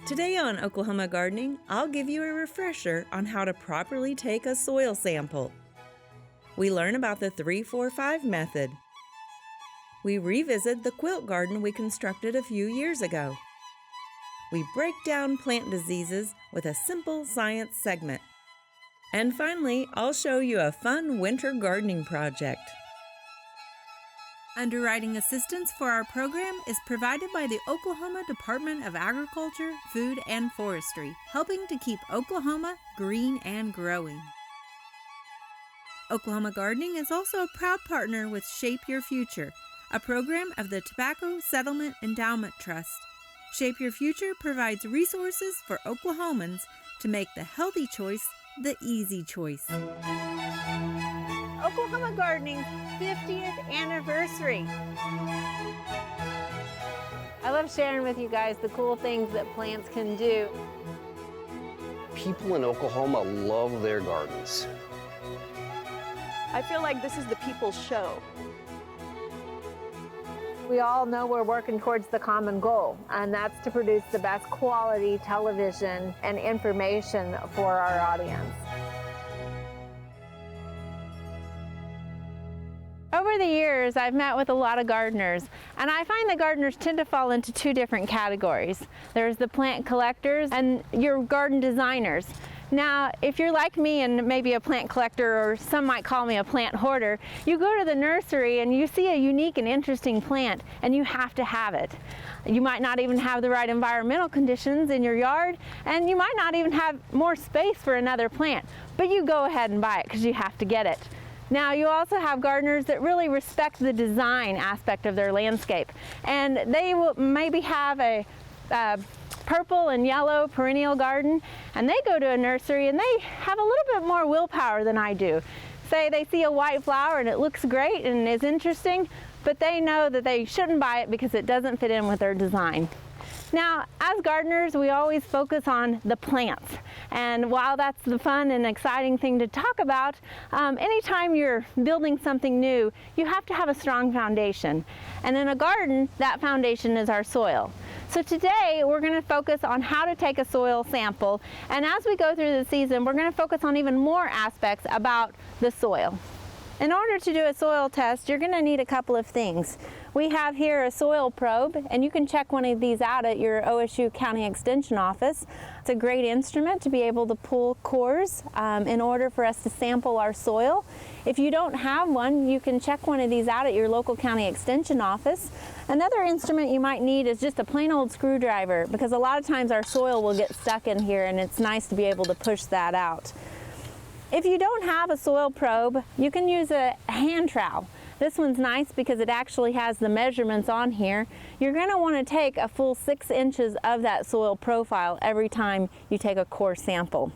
Today on Oklahoma Gardening, I'll give you a refresher on how to properly take a soil sample. We learn about the 3-4-5 method. We revisit the quilt garden we constructed a few years ago. We break down plant diseases with a simple science segment. And finally, I'll show you a fun winter gardening project. Underwriting assistance for our program is provided by the Oklahoma Department of Agriculture, Food, and Forestry, helping to keep Oklahoma green and growing. Oklahoma Gardening is also a proud partner with Shape Your Future, a program of the Tobacco Settlement Endowment Trust. Shape Your Future provides resources for Oklahomans to make the healthy choice the easy choice. Oklahoma Gardening's 50th anniversary. I love sharing with you guys the cool things that plants can do. People in Oklahoma love their gardens. I feel like this is the people's show. We all know we're working towards the common goal, and that's to produce the best quality television and information for our audience. Over the years, I've met with a lot of gardeners, and I find that gardeners tend to fall into two different categories. There's the plant collectors and your garden designers. Now, if you're like me and maybe a plant collector, or some might call me a plant hoarder, you go to the nursery and you see a unique and interesting plant and you have to have it. You might not even have the right environmental conditions in your yard, and you might not even have more space for another plant, but you go ahead and buy it because you have to get it. Now, you also have gardeners that really respect the design aspect of their landscape, and they will maybe have a purple and yellow perennial garden, and they go to a nursery and they have a little bit more willpower than I do. Say they see a white flower and it looks great and is interesting, but they know that they shouldn't buy it because it doesn't fit in with their design. Now, as gardeners, we always focus on the plants. And while that's the fun and exciting thing to talk about, anytime you're building something new, you have to have a strong foundation. And in a garden, that foundation is our soil. So today, we're going to focus on how to take a soil sample. And as we go through the season, we're going to focus on even more aspects about the soil. In order to do a soil test, you're going to need a couple of things. We have here a soil probe, and you can check one of these out at your OSU County Extension office. It's a great instrument to be able to pull cores in order for us to sample our soil. If you don't have one, you can check one of these out at your local county extension office. Another instrument you might need is just a plain old screwdriver, because a lot of times our soil will get stuck in here and it's nice to be able to push that out. If you don't have a soil probe, you can use a hand trowel. This one's nice because it actually has the measurements on here. You're going to want to take a full 6 inches of that soil profile every time you take a core sample.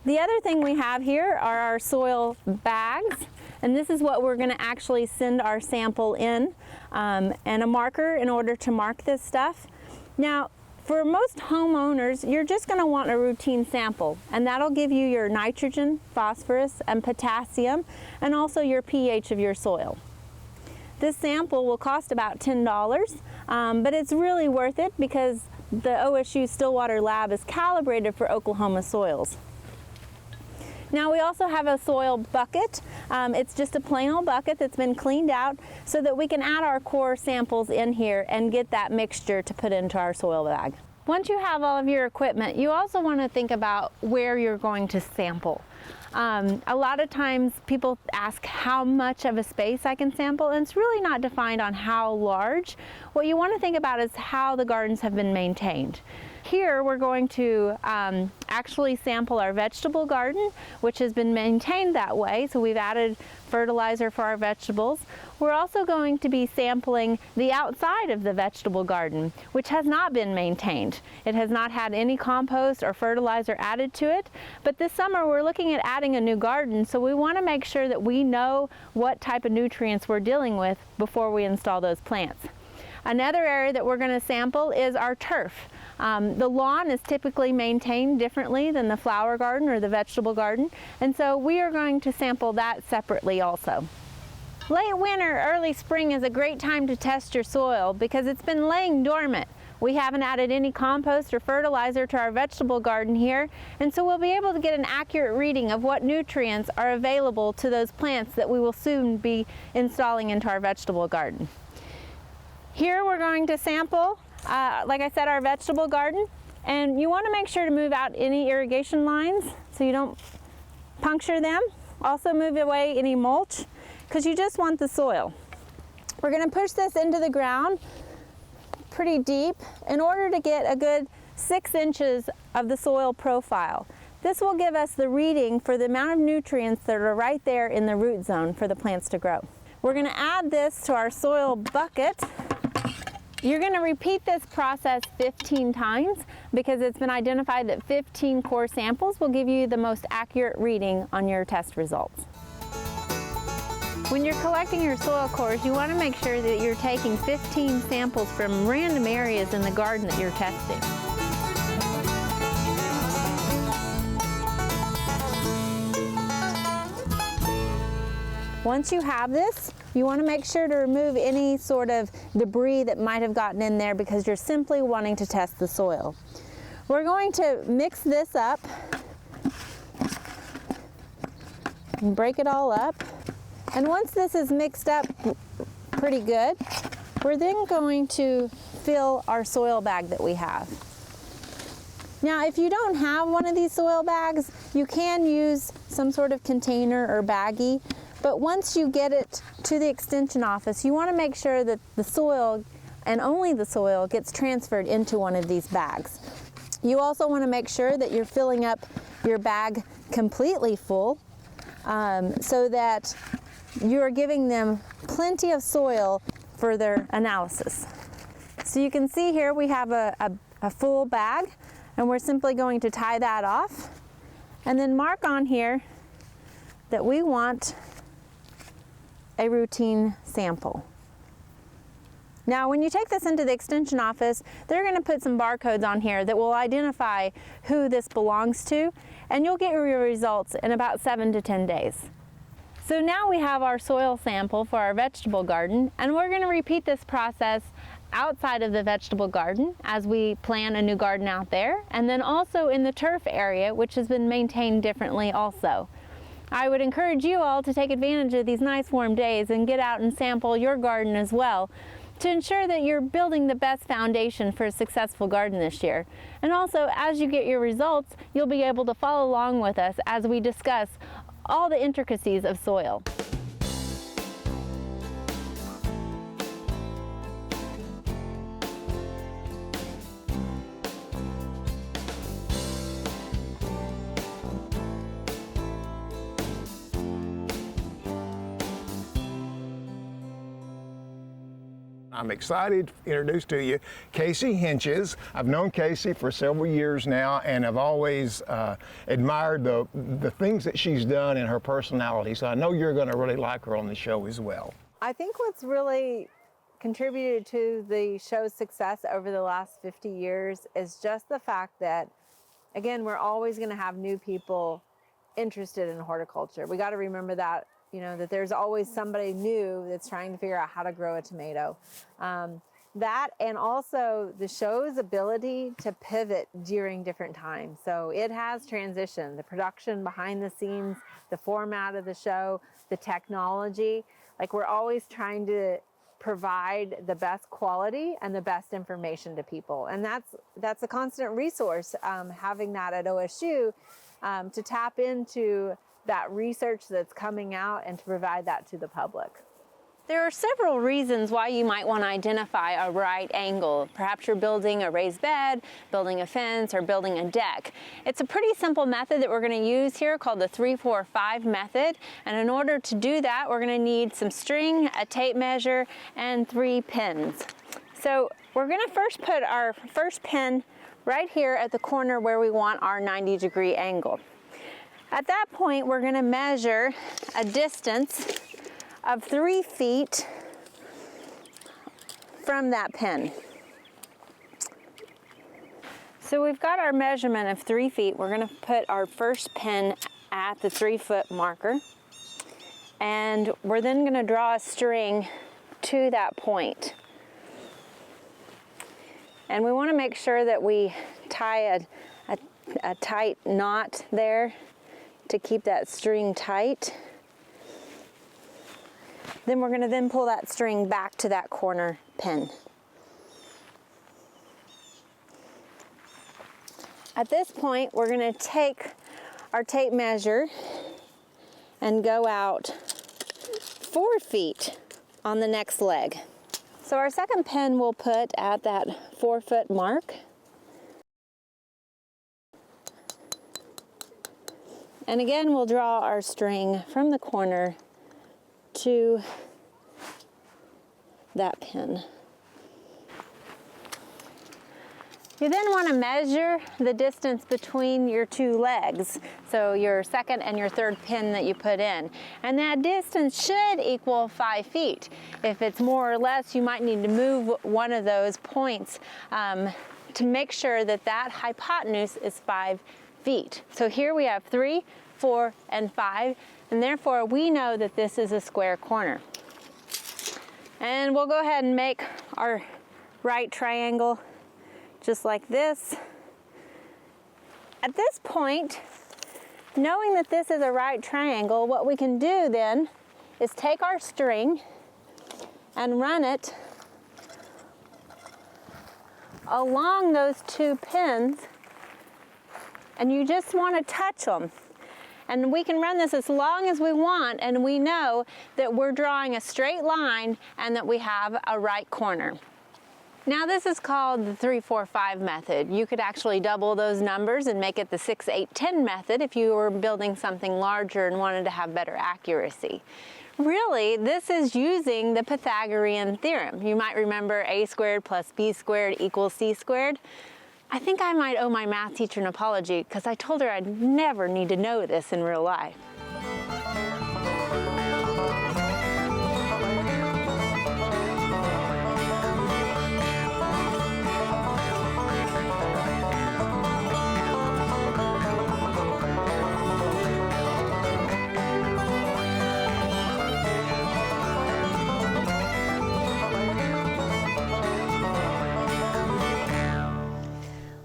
The other thing we have here are our soil bags, and this is what we're going to actually send our sample in, and a marker in order to mark this stuff. Now, for most homeowners, you're just going to want a routine sample, and that'll give you your nitrogen, phosphorus, and potassium, and also your pH of your soil. This sample will cost about $10, but it's really worth it because the OSU Stillwater Lab is calibrated for Oklahoma soils. Now, we also have a soil bucket. It's just a plain old bucket that's been cleaned out so that we can add our core samples in here and get that mixture to put into our soil bag. Once you have all of your equipment, you also want to think about where you're going to sample. A lot of times people ask how much of a space I can sample, and it's really not defined on how large. What you want to think about is how the gardens have been maintained. Here we're going to actually sample our vegetable garden, which has been maintained that way, so we've added fertilizer for our vegetables. We're also going to be sampling the outside of the vegetable garden, which has not been maintained. It has not had any compost or fertilizer added to it, but this summer we're looking at adding a new garden, so we want to make sure that we know what type of nutrients we're dealing with before we install those plants. Another area that we're going to sample is our turf. The lawn is typically maintained differently than the flower garden or the vegetable garden, and so we are going to sample that separately also. Late winter, early spring is a great time to test your soil because it's been laying dormant. We haven't added any compost or fertilizer to our vegetable garden here, and so we'll be able to get an accurate reading of what nutrients are available to those plants that we will soon be installing into our vegetable garden. Here we're going to sample, like I said, our vegetable garden, and you want to make sure to move out any irrigation lines so you don't puncture them. Also move away any mulch, because you just want the soil. We're going to push this into the ground pretty deep in order to get a good 6 inches of the soil profile. This will give us the reading for the amount of nutrients that are right there in the root zone for the plants to grow. We're going to add this to our soil bucket. You're going to repeat this process 15 times because it's been identified that 15 core samples will give you the most accurate reading on your test results. When you're collecting your soil cores, you want to make sure that you're taking 15 samples from random areas in the garden that you're testing. Once you have this, you want to make sure to remove any sort of debris that might have gotten in there because you're simply wanting to test the soil. We're going to mix this up and break it all up. And once this is mixed up pretty good, we're then going to fill our soil bag that we have. Now, if you don't have one of these soil bags, you can use some sort of container or baggie, but once you get it to the extension office, you want to make sure that the soil, and only the soil, gets transferred into one of these bags. You also want to make sure that you're filling up your bag completely full so that you're giving them plenty of soil for their analysis. So you can see here we have a full bag, and we're simply going to tie that off and then mark on here that we want a routine sample. Now, when you take this into the extension office, they're going to put some barcodes on here that will identify who this belongs to, and you'll get your results in about 7 to 10 days. So now we have our soil sample for our vegetable garden, and we're going to repeat this process outside of the vegetable garden as we plan a new garden out there, and then also in the turf area, which has been maintained differently also. I would encourage you all to take advantage of these nice warm days and get out and sample your garden as well to ensure that you're building the best foundation for a successful garden this year. And also, as you get your results, you'll be able to follow along with us as we discuss all the intricacies of soil. I'm excited to introduce to you Casey Hentges. I've known Casey for several years now, and I've always admired the things that she's done and her personality. So I know you're going to really like her on the show as well. I think what's really contributed to the show's success over the last 50 years is just the fact that, again, we're always going to have new people interested in horticulture. We got to remember that. You know, that there's always somebody new that's trying to figure out how to grow a tomato. That, and also the show's ability to pivot during different times. So it has transitioned, the production behind the scenes, the format of the show, the technology. Like, we're always trying to provide the best quality and the best information to people. And that's a constant resource, having that at OSU, to tap into that research that's coming out and to provide that to the public. There are several reasons why you might want to identify a right angle. Perhaps you're building a raised bed, building a fence, or building a deck. It's a pretty simple method that we're going to use here called the 3-4-5 method. And in order to do that, we're going to need some string, a tape measure, and 3 pins. So we're going to first put our first pin right here at the corner where we want our 90-degree angle. At that point, we're going to measure a distance of 3 feet from that pin. So we've got our measurement of 3 feet. We're going to put our first pin at the 3-foot marker, and we're then going to draw a string to that point. And we want to make sure that we tie a tight knot there to keep that string tight. Then we're going to then pull that string back to that corner pin. At this point, we're going to take our tape measure and go out 4 feet on the next leg. So our second pin we'll put at that 4-foot mark. And again, we'll draw our string from the corner to that pin. You then want to measure the distance between your 2 legs, so your second and your third pin that you put in. And that distance should equal 5 feet. If it's more or less, you might need to move one of those points to make sure that that hypotenuse is 5 feet. So here we have 3, 4, and 5, and therefore we know that this is a square corner. And we'll go ahead and make our right triangle just like this. At this point, knowing that this is a right triangle, what we can do then is take our string and run it along those 2 pins, and you just want to touch them. And we can run this as long as we want, and we know that we're drawing a straight line and that we have a right corner. Now this is called the 3, 4, 5 method. You could actually double those numbers and make it the 6, 8, 10 method if you were building something larger and wanted to have better accuracy. Really, this is using the Pythagorean theorem. You might remember a squared plus b squared equals c squared. I think I might owe my math teacher an apology because I told her I'd never need to know this in real life.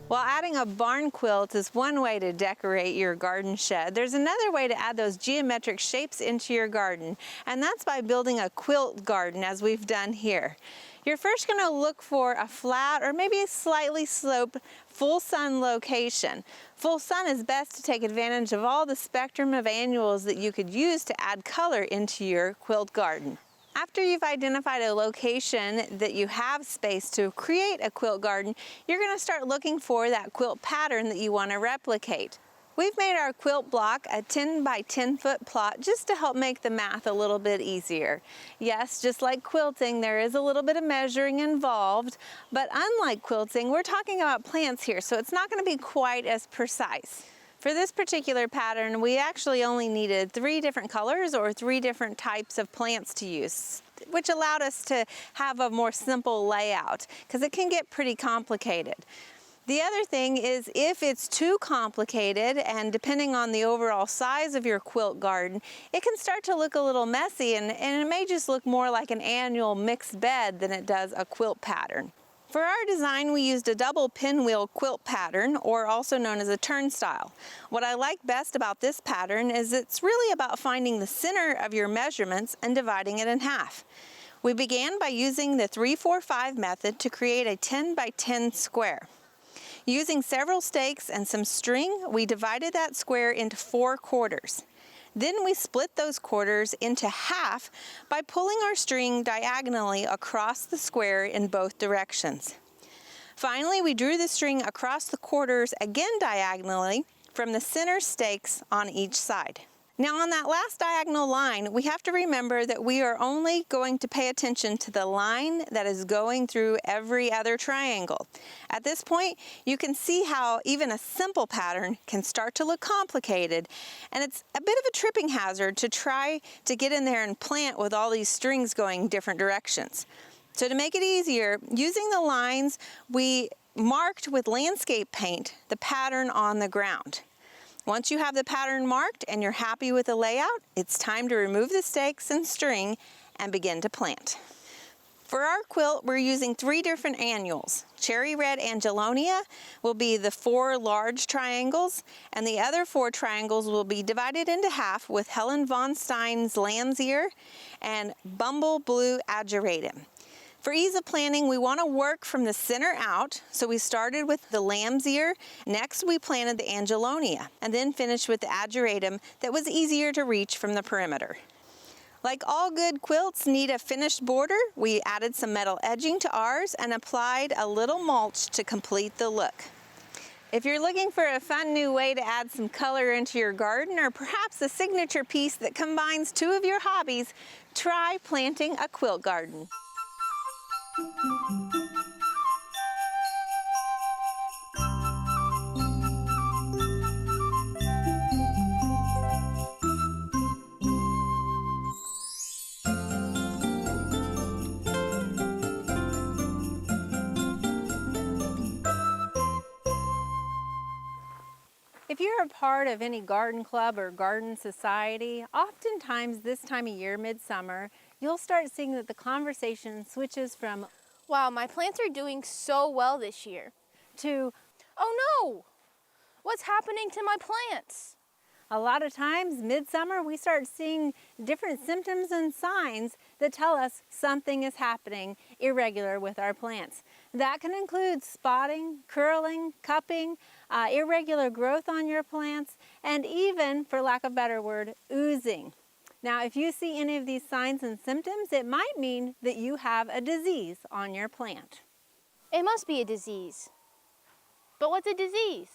While adding a barn quilt is one way to decorate your garden shed, there's another way to add those geometric shapes into your garden, and that's by building a quilt garden as we've done here. You're first going to look for a flat or maybe a slightly sloped full sun location. Full sun is best to take advantage of all the spectrum of annuals that you could use to add color into your quilt garden. After you've identified a location that you have space to create a quilt garden, you're going to start looking for that quilt pattern that you want to replicate. We've made our quilt block a 10 by 10 foot plot just to help make the math a little bit easier. Yes, just like quilting, there is a little bit of measuring involved, but unlike quilting, we're talking about plants here, so it's not going to be quite as precise. For this particular pattern, we actually only needed 3 different colors or 3 different types of plants to use, which allowed us to have a more simple layout because it can get pretty complicated. The other thing is if it's too complicated, and depending on the overall size of your quilt garden, it can start to look a little messy and it may just look more like an annual mixed bed than it does a quilt pattern. For our design, we used a double pinwheel quilt pattern, or also known as a turnstile. What I like best about this pattern is it's really about finding the center of your measurements and dividing it in half. We began by using the 3, 4, 5 method to create a 10 by 10 square. Using several stakes and some string, we divided that square into 4 quarters. Then we split those quarters into half by pulling our string diagonally across the square in both directions. Finally, we drew the string across the quarters again diagonally from the center stakes on each side. Now on that last diagonal line, we have to remember that we are only going to pay attention to the line that is going through every other triangle. At this point, you can see how even a simple pattern can start to look complicated, and it's a bit of a tripping hazard to try to get in there and plant with all these strings going different directions. So to make it easier, using the lines, we marked with landscape paint the pattern on the ground. Once you have the pattern marked and you're happy with the layout, it's time to remove the stakes and string and begin to plant. For our quilt, we're using 3 different annuals. Cherry Red Angelonia will be the 4 large triangles, and the other 4 triangles will be divided into half with Helen von Stein's Lamb's Ear and Bumble Blue Ageratum. For ease of planning, we want to work from the center out, so we started with the Lamb's Ear. Next, we planted the Angelonia, and then finished with the Ageratum that was easier to reach from the perimeter. Like all good quilts need a finished border, we added some metal edging to ours and applied a little mulch to complete the look. If you're looking for a fun new way to add some color into your garden, or perhaps a signature piece that combines 2 of your hobbies, try planting a quilt garden. If you're a part of any garden club or garden society, oftentimes this time of year, midsummer, you'll start seeing that the conversation switches from, "Wow, my plants are doing so well this year," to, "Oh no, what's happening to my plants?" a lot of times midsummer we start seeing different symptoms and signs that tell us something is happening irregular with our plants. That can include spotting, curling, cupping, irregular growth on your plants, and even, for lack of a better word, oozing. Now, if you see any of these signs and symptoms, it might mean that you have a disease on your plant. It must be a disease. But what's a disease?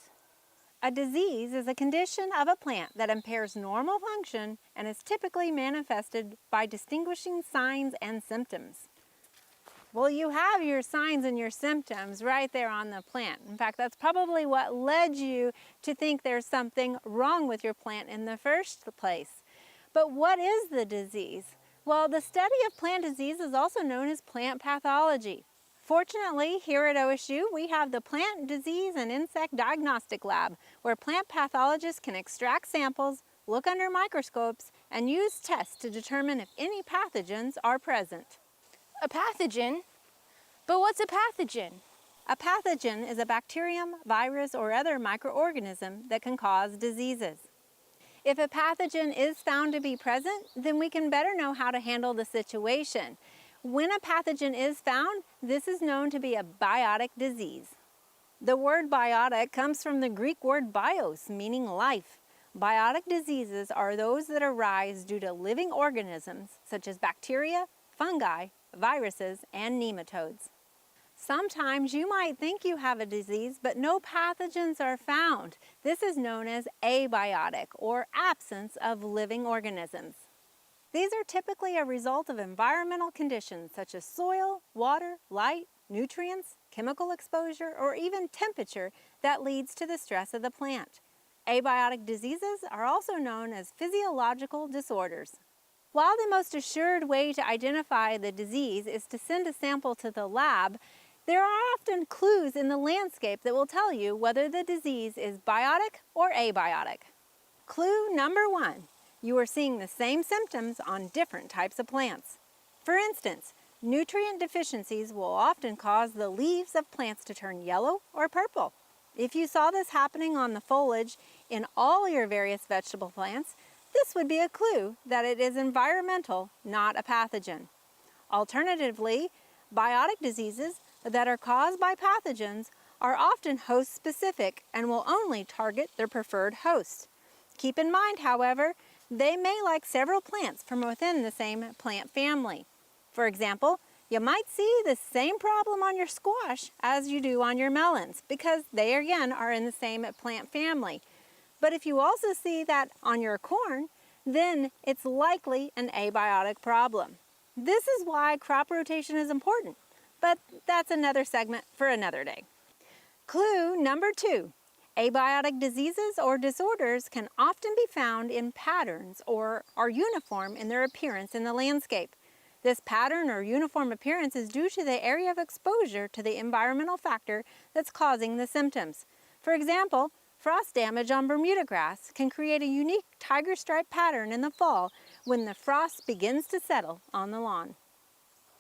A disease is a condition of a plant that impairs normal function and is typically manifested by distinguishing signs and symptoms. Well, you have your signs and your symptoms right there on the plant. In fact, that's probably what led you to think there's something wrong with your plant in the first place. But what is the disease? Well, the study of plant disease is also known as plant pathology. Fortunately, here at OSU, we have the Plant Disease and Insect Diagnostic Lab, where plant pathologists can extract samples, look under microscopes, and use tests to determine if any pathogens are present. A pathogen? But what's a pathogen? A pathogen is a bacterium, virus, or other microorganism that can cause diseases. If a pathogen is found to be present, then we can better know how to handle the situation. When a pathogen is found, this is known to be a biotic disease. The word biotic comes from the Greek word bios, meaning life. Biotic diseases are those that arise due to living organisms, such as bacteria, fungi, viruses, and nematodes. Sometimes you might think you have a disease, but no pathogens are found. This is known as abiotic, or absence of living organisms. These are typically a result of environmental conditions such as soil, water, light, nutrients, chemical exposure, or even temperature that leads to the stress of the plant. Abiotic diseases are also known as physiological disorders. While the most assured way to identify the disease is to send a sample to the lab, there are often clues in the landscape that will tell you whether the disease is biotic or abiotic. Clue number 1. You are seeing the same symptoms on different types of plants. For instance, nutrient deficiencies will often cause the leaves of plants to turn yellow or purple. If you saw this happening on the foliage in all your various vegetable plants, this would be a clue that it is environmental, not a pathogen. Alternatively, biotic diseases that are caused by pathogens are often host-specific and will only target their preferred host. Keep in mind, however, they may like several plants from within the same plant family. For example, you might see the same problem on your squash as you do on your melons because they again are in the same plant family. But if you also see that on your corn, then it's likely an abiotic problem. This is why crop rotation is important, but that's another segment for another day. Clue number 2. Abiotic diseases or disorders can often be found in patterns or are uniform in their appearance in the landscape. This pattern or uniform appearance is due to the area of exposure to the environmental factor that's causing the symptoms. For example, frost damage on Bermuda grass can create a unique tiger stripe pattern in the fall when the frost begins to settle on the lawn.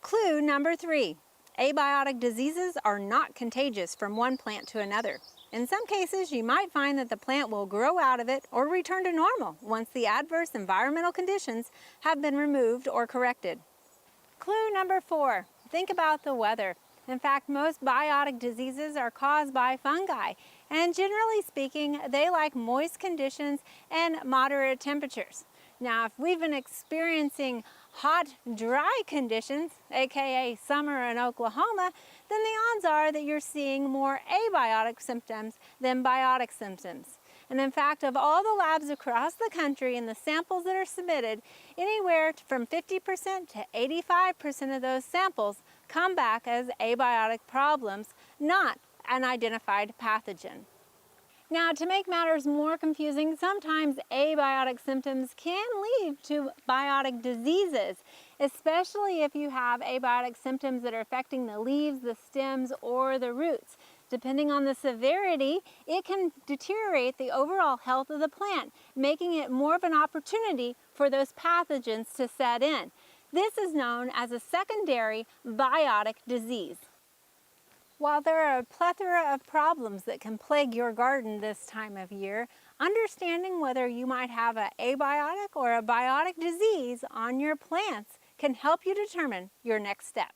Clue number 3. Abiotic diseases are not contagious from one plant to another. In some cases, you might find that the plant will grow out of it or return to normal once the adverse environmental conditions have been removed or corrected. Clue number 4. Think about the weather. In fact, most biotic diseases are caused by fungi, and generally speaking, they like moist conditions and moderate temperatures. Now, if we've been experiencing hot, dry conditions, aka summer in Oklahoma, then the odds are that you're seeing more abiotic symptoms than biotic symptoms. And in fact, of all the labs across the country and the samples that are submitted, anywhere from 50% to 85% of those samples come back as abiotic problems, not an identified pathogen. Now, to make matters more confusing, sometimes abiotic symptoms can lead to biotic diseases, especially if you have abiotic symptoms that are affecting the leaves, the stems, or the roots. Depending on the severity, it can deteriorate the overall health of the plant, making it more of an opportunity for those pathogens to set in. This is known as a secondary biotic disease. While there are a plethora of problems that can plague your garden this time of year, understanding whether you might have an abiotic or a biotic disease on your plants can help you determine your next step.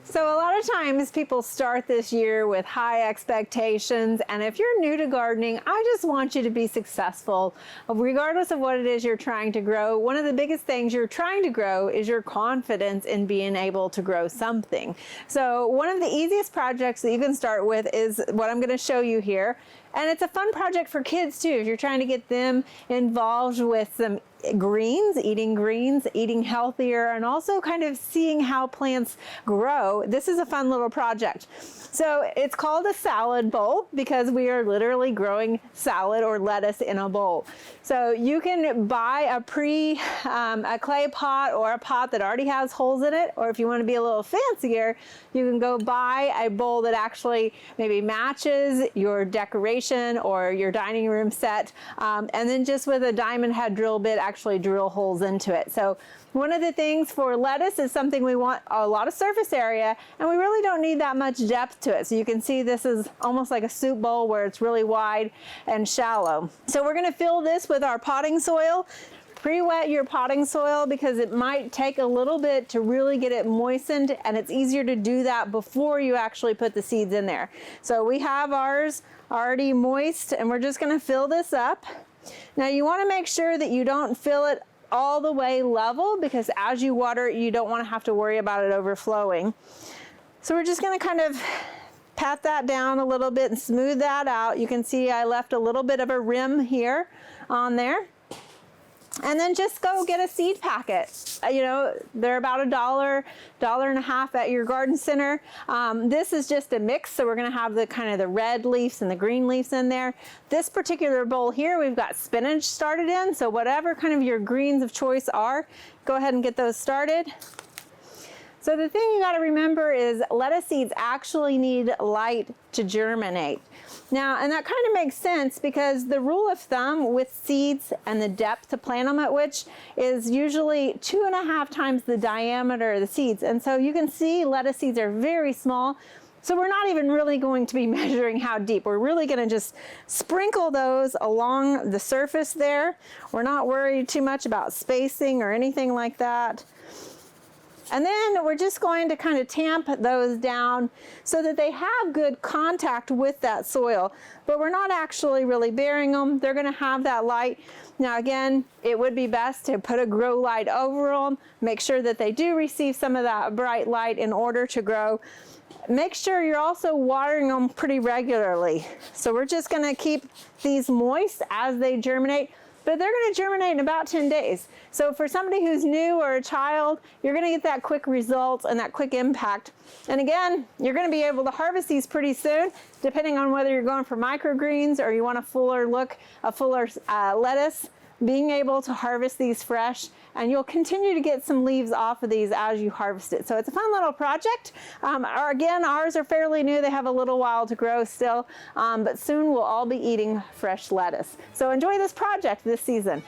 So a lot of times people start this year with high expectations, and if you're new to gardening, I just want you to be successful. Regardless of what it is you're trying to grow, one of the biggest things you're trying to grow is your confidence in being able to grow something. So one of the easiest projects that you can start with is what I'm going to show you here. And it's a fun project for kids too, if you're trying to get them involved with some greens, eating healthier, and also kind of seeing how plants grow. This is a fun little project. So it's called a salad bowl because we are literally growing salad or lettuce in a bowl. So you can buy a clay pot or a pot that already has holes in it, or if you want to be a little fancier, you can go buy a bowl that actually maybe matches your decoration or your dining room set, and then just with a diamond head drill bit actually drill holes into it. So one of the things for lettuce is something we want a lot of surface area, and we really don't need that much depth to it. So you can see this is almost like a soup bowl where it's really wide and shallow. So we're going to fill this with our potting soil. Pre-wet your potting soil because it might take a little bit to really get it moistened, and it's easier to do that before you actually put the seeds in there. So we have ours already moist, and we're just going to fill this up. Now you want to make sure that you don't fill it all the way level, because as you water it, you don't want to have to worry about it overflowing. So we're just going to kind of pat that down a little bit and smooth that out. You can see I left a little bit of a rim here on there. And then just go get a seed packet. You know, they're about $1, $1.50 at your garden center. This is just a mix, so we're going to have the kind of the red leaves and the green leaves in there. This particular bowl here, we've got spinach started in, so whatever kind of your greens of choice are, go ahead and get those started. So the thing you got to remember is lettuce seeds actually need light to germinate. Now, and that kind of makes sense because the rule of thumb with seeds and the depth to plant them at which is usually 2.5 times the diameter of the seeds. And so you can see lettuce seeds are very small. So we're not even really going to be measuring how deep. We're really going to just sprinkle those along the surface there. We're not worried too much about spacing or anything like that. And then we're just going to kind of tamp those down so that they have good contact with that soil. But we're not actually really burying them. They're going to have that light. Now again, it would be best to put a grow light over them. Make sure that they do receive some of that bright light in order to grow. Make sure you're also watering them pretty regularly. So we're just going to keep these moist as they germinate. But they're going to germinate in about 10 days. So for somebody who's new or a child, you're going to get that quick result and that quick impact. And again, you're going to be able to harvest these pretty soon, depending on whether you're going for microgreens or you want a fuller lettuce. being able to harvest these fresh, and you'll continue to get some leaves off of these as you harvest it. So it's a fun little project. Again, ours are fairly new. They have a little while to grow still, but soon we'll all be eating fresh lettuce. So enjoy this project this season.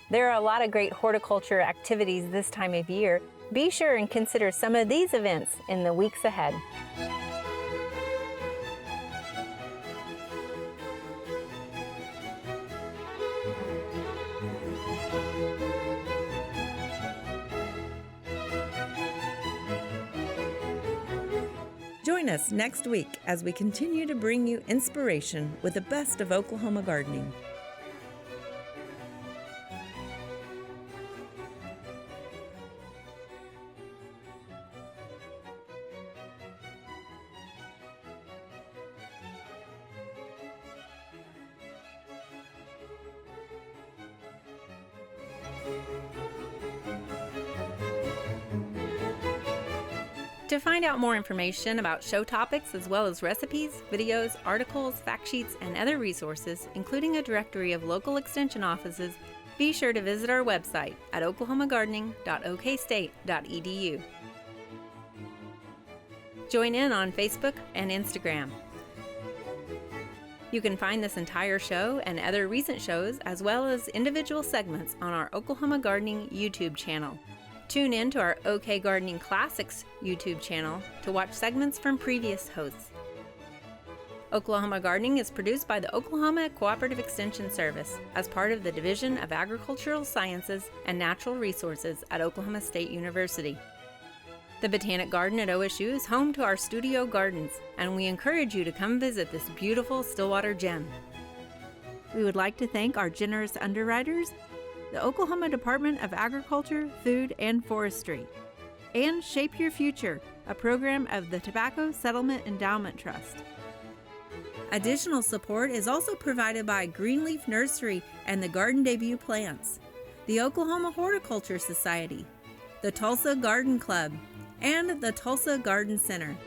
There are a lot of great horticulture activities this time of year. Be sure and consider some of these events in the weeks ahead. Join us next week as we continue to bring you inspiration with the best of Oklahoma gardening. To find out more information about show topics as well as recipes, videos, articles, fact sheets, and other resources, including a directory of local extension offices, be sure to visit our website at oklahomagardening.okstate.edu. Join in on Facebook and Instagram. You can find this entire show and other recent shows as well as individual segments on our Oklahoma Gardening YouTube channel. Tune in to our OK Gardening Classics YouTube channel to watch segments from previous hosts. Oklahoma Gardening is produced by the Oklahoma Cooperative Extension Service as part of the Division of Agricultural Sciences and Natural Resources at Oklahoma State University. The Botanic Garden at OSU is home to our studio gardens, and we encourage you to come visit this beautiful Stillwater gem. We would like to thank our generous underwriters, the Oklahoma Department of Agriculture, Food, and Forestry, and Shape Your Future, a program of the Tobacco Settlement Endowment Trust. Additional support is also provided by Greenleaf Nursery and the Garden Debut Plants, the Oklahoma Horticulture Society, the Tulsa Garden Club, and the Tulsa Garden Center.